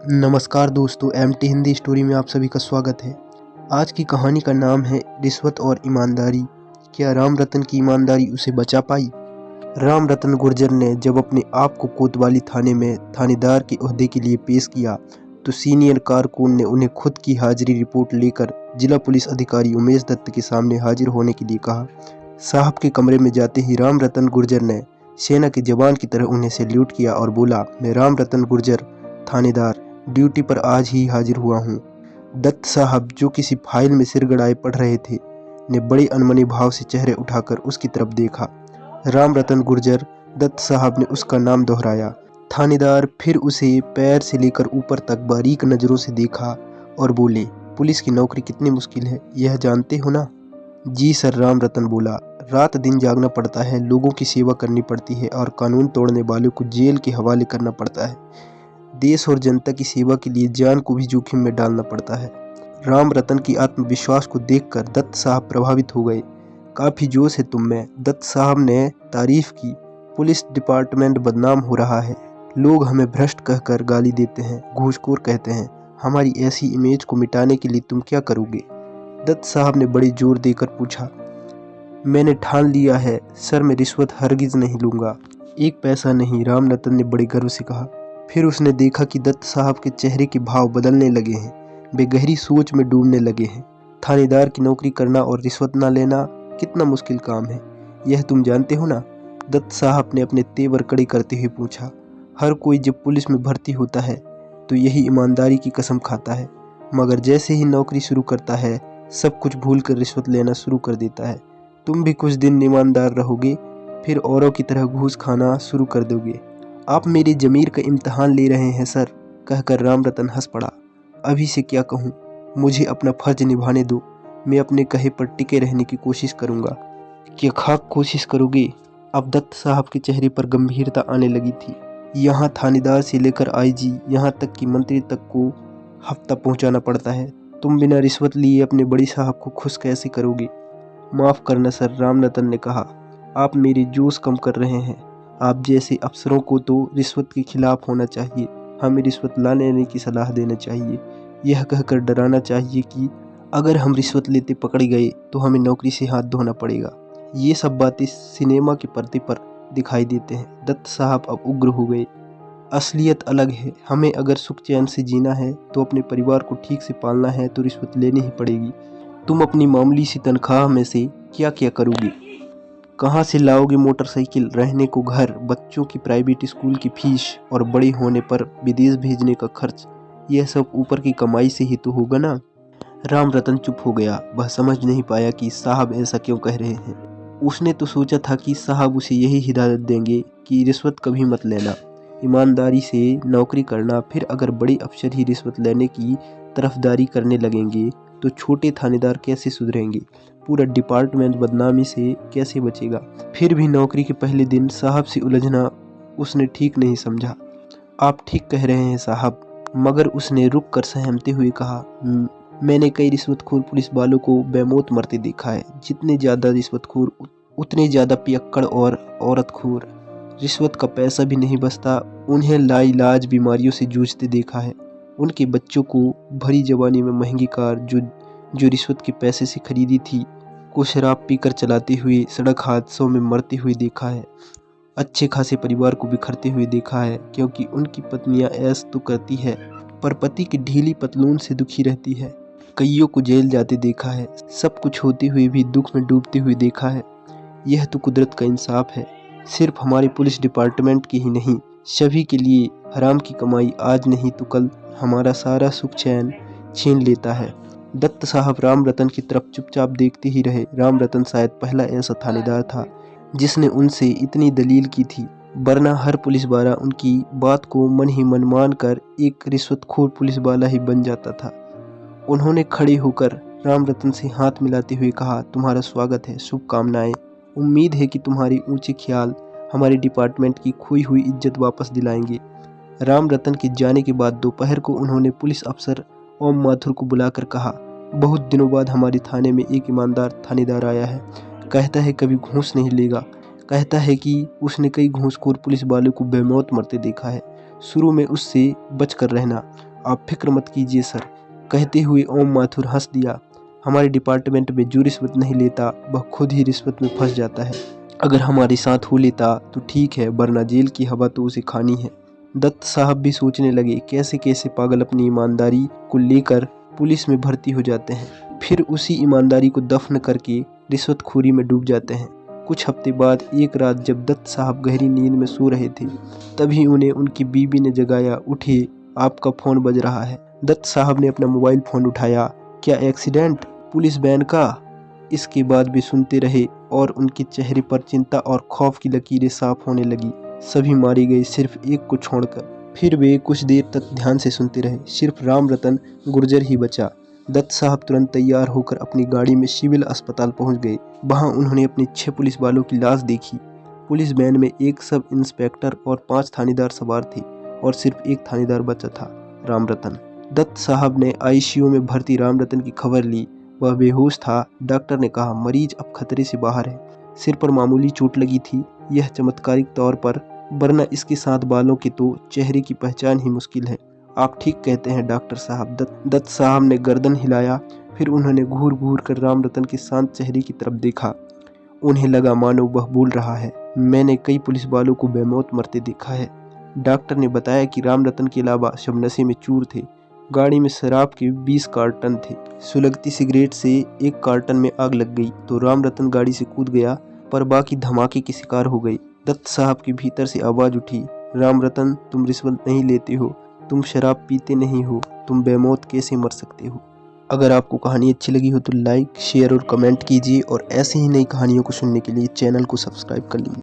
नमस्कार दोस्तों, MT Hindi story में आप सभी का स्वागत है। आज की कहानी का नाम है रिश्वत और ईमानदारी। क्या राम रतन की ईमानदारी उसे बचा पाई? राम रतन गुर्जर ने जब अपने आप को कोतवाली थाने में थानेदार के ओहदे के लिए पेश किया तो सीनियर कारकुन ने उन्हें खुद की हाजिरी रिपोर्ट लेकर जिला पुलिस अधिकारी उमेश दत्त के सामने हाजिर होने के लिए कहा। साहब के कमरे में जाते ही राम रतन गुर्जर ने सेना के जवान की तरह उन्हें सैल्यूट किया और बोला, मैं राम रतन गुर्जर, थानेदार, ड्यूटी पर आज ही हाजिर हुआ हूँ। दत्त साहब, जो किसी फाइल में सिर गड़ाए पढ़ रहे थे, ने बड़े अनमने भाव से चेहरे उठाकर उसकी तरफ देखा। राम रतन गुर्जर। दत्त साहब ने उसका नाम दोहराया। थानेदार फिर उसे पैर से लेकर ऊपर तक बारीक नज़रों से देखा और बोले, पुलिस की नौकरी कितनी मुश्किल है, यह जानते हो ना? जी सर, राम रतन बोला। रात दिन जागना पड़ता है, लोगों की सेवा करनी पड़ती है और कानून तोड़ने वालों को जेल के हवाले करना पड़ता है। देश और जनता की सेवा के लिए जान को भी जोखिम में डालना पड़ता है। राम रतन की आत्मविश्वास को देखकर दत्त साहब प्रभावित हो गए। काफ़ी जोश है तुम में, दत्त साहब ने तारीफ की। पुलिस डिपार्टमेंट बदनाम हो रहा है, लोग हमें भ्रष्ट कहकर गाली देते हैं, घूसखोर कहते हैं। हमारी ऐसी इमेज को मिटाने के लिए तुम क्या करोगे? दत्त साहब ने बड़े जोर देकर पूछा। मैंने ठान लिया है सर, मैं रिश्वत हरगिज नहीं लूँगा, एक पैसा नहीं, राम रतन ने बड़े गर्व से कहा। फिर उसने देखा कि दत्त साहब के चेहरे के भाव बदलने लगे हैं, वे गहरी सोच में डूबने लगे हैं। थानेदार की नौकरी करना और रिश्वत ना लेना कितना मुश्किल काम है, यह तुम जानते हो ना? दत्त साहब ने अपने तेवर कड़े करते हुए पूछा। हर कोई जब पुलिस में भर्ती होता है तो यही ईमानदारी की कसम खाता है, मगर जैसे ही नौकरी शुरू करता है सब कुछ भूलकर रिश्वत लेना शुरू कर देता है। तुम भी कुछ दिन ईमानदार रहोगे, फिर औरों की तरह घूस खाना शुरू कर दोगे। आप मेरी ज़मीर का इम्तिहान ले रहे हैं सर, कहकर राम रतन हंस पड़ा। अभी से क्या कहूँ, मुझे अपना फर्ज निभाने दो, मैं अपने कहे पर टिके रहने की कोशिश करूँगा। क्या खाक कोशिश करोगे? अब दत्त साहब के चेहरे पर गंभीरता आने लगी थी। यहाँ थानेदार से लेकर आईजी, यहाँ तक कि मंत्री तक को हफ्ता पहुँचाना पड़ता है। तुम बिना रिश्वत लिए अपने बड़ी साहब को खुश कैसे करोगे? माफ़ करना सर, राम रतन ने कहा, आप मेरी जोश कम कर रहे हैं। आप जैसे अफसरों को तो रिश्वत के खिलाफ होना चाहिए, हमें रिश्वत ना लेने की सलाह देना चाहिए, यह कहकर डराना चाहिए कि अगर हम रिश्वत लेते पकड़े गए तो हमें नौकरी से हाथ धोना पड़ेगा। ये सब बातें सिनेमा के पर्दे पर दिखाई देते हैं। दत्त साहब अब उग्र हो गए। असलियत अलग है, हमें अगर सुख चैन से जीना है तो अपने परिवार को ठीक से पालना है तो रिश्वत लेनी ही पड़ेगी। तुम अपनी मामूली सी तनख्वाह में से क्या क्या करोगे? कहाँ से लाओगे मोटरसाइकिल, रहने को घर, बच्चों की प्राइवेट स्कूल की फीस और बड़े होने पर विदेश भेजने का खर्च? यह सब ऊपर की कमाई से ही तो होगा ना? राम रतन चुप हो गया। वह समझ नहीं पाया कि साहब ऐसा क्यों कह रहे हैं। उसने तो सोचा था कि साहब उसे यही हिदायत देंगे कि रिश्वत कभी मत लेना, ईमानदारी से नौकरी करना। फिर अगर बड़े अफसर ही रिश्वत लेने की तरफदारी करने लगेंगे तो छोटे थानेदार कैसे सुधरेंगे? पूरा डिपार्टमेंट बदनामी से कैसे बचेगा? फिर भी नौकरी के पहले दिन साहब से उलझना उसने ठीक नहीं समझा। आप ठीक कह रहे हैं साहब, मगर उसने रुक कर सहमते हुए कहा, मैंने कई रिश्वतखोर पुलिस वालों को बेमौत मरते देखा है। जितने ज़्यादा रिश्वतखोर उतने ज़्यादा पियक्कड़ और औरतखोर। रिश्वत का पैसा भी नहीं बचता, उन्हें लाइलाज बीमारियों से जूझते देखा है। उनके बच्चों को भरी जवानी में महंगी कार जो रिश्वत के पैसे से खरीदी थी, को शराब पीकर चलाते हुए सड़क हादसों में मरते हुए देखा है। अच्छे खासे परिवार को बिखरते हुए देखा है, क्योंकि उनकी पत्नियां ऐश तो करती है पर पति की ढीली पतलून से दुखी रहती है। कईयों को जेल जाते देखा है, सब कुछ होते हुए भी दुख में डूबते हुए देखा है। यह तो कुदरत का इंसाफ है। सिर्फ हमारे पुलिस डिपार्टमेंट की ही नहीं, सभी के लिए हराम की कमाई आज नहीं तो कल हमारा सारा सुख चैन छीन लेता है। दत्त साहब राम रतन की तरफ चुपचाप देखते ही रहे। राम रतन शायद पहला ऐसा थानेदार था जिसने उनसे इतनी दलील की थी, वरना हर पुलिस वाला उनकी बात को मन ही मन मान कर एक रिश्वतखोर पुलिस वाला ही बन जाता था। उन्होंने खड़े होकर राम रतन से हाथ मिलाते हुए कहा, तुम्हारा स्वागत है, शुभकामनाएं। उम्मीद है कि तुम्हारे ऊंचे ख्याल हमारे डिपार्टमेंट की खोई हुई इज्जत वापस दिलाएंगे। राम रतन के जाने के बाद दोपहर को उन्होंने पुलिस अफसर ओम माथुर को बुलाकर कहा, बहुत दिनों बाद हमारे थाने में एक ईमानदार थानेदार आया है। कहता है कभी घूस नहीं लेगा। कहता है कि उसने कई घूसखोर पुलिस वालों को बेमौत मरते देखा है। शुरू में उससे बच कर रहना, आप फिक्र मत कीजिए सर, कहते हुए ओम माथुर हंस दिया। हमारे डिपार्टमेंट में जो रिश्वत नहीं लेता वह खुद ही रिश्वत में फंस जाता है। अगर हमारे साथ हो लेता तो ठीक है, वरना जेल की हवा तो उसे खानी है। दत्त साहब भी सोचने लगे कैसे कैसे पागल अपनी ईमानदारी को लेकर पुलिस में भर्ती हो जाते हैं, फिर उसी ईमानदारी को दफन करके रिश्वतखोरी में डूब जाते हैं। कुछ हफ्ते बाद एक रात जब दत्त साहब गहरी नींद में सो रहे थे, तभी उन्हें उनकी बीवी ने जगाया। उठिए, आपका फ़ोन बज रहा है। दत्त साहब ने अपना मोबाइल फ़ोन उठाया। क्या एक्सीडेंट? पुलिस वैन का? इसके बाद भी सुनते रहे और उनके चेहरे पर चिंता और खौफ की लकीरें साफ होने लगी। सभी मारे गए सिर्फ एक को छोड़कर। फिर वे कुछ देर तक ध्यान से सुनते रहे। सिर्फ राम रतन गुर्जर ही बचा। दत्त साहब तुरंत तैयार होकर अपनी गाड़ी में सिविल अस्पताल पहुंच गए। वहां उन्होंने अपने 6 पुलिस वालों की लाश देखी। पुलिस वैन में एक सब इंस्पेक्टर और 5 थानेदार सवार थे और सिर्फ एक थानेदार बचा था, राम रतन। दत्त साहब ने आईसीयू में भर्ती राम रतन की खबर ली। वह बेहोश था। डॉक्टर ने कहा मरीज अब खतरे से बाहर है। सिर पर मामूली चोट लगी थी, यह चमत्कारिक तौर पर, वरना इसके 7 बालों के तो चेहरे की पहचान ही मुश्किल है। आप ठीक कहते हैं डॉक्टर साहब। दत्त साहब ने गर्दन हिलाया। फिर उन्होंने घूर घूर कर राम रतन के शांत चेहरे की तरफ देखा। उन्हें लगा मानो वह बोल रहा है, मैंने कई पुलिस वालों को बेमौत मरते देखा है। डॉक्टर ने बताया कि राम रतन के अलावा सब नशे में चूर थे। गाड़ी में शराब के 20 कार्टन थे। सुलगती सिगरेट से एक कार्टन में आग लग गई तो राम रतन गाड़ी से कूद गया, पर बाकी धमाके के शिकार हो गए। दत्त साहब के भीतर से आवाज उठी, राम रतन, तुम रिश्वत नहीं लेते हो, तुम शराब पीते नहीं हो, तुम बेमौत कैसे मर सकते हो? अगर आपको कहानी अच्छी लगी हो तो लाइक, शेयर और कमेंट कीजिए और ऐसे ही नई कहानियों को सुनने के लिए चैनल को सब्सक्राइब कर लीजिए।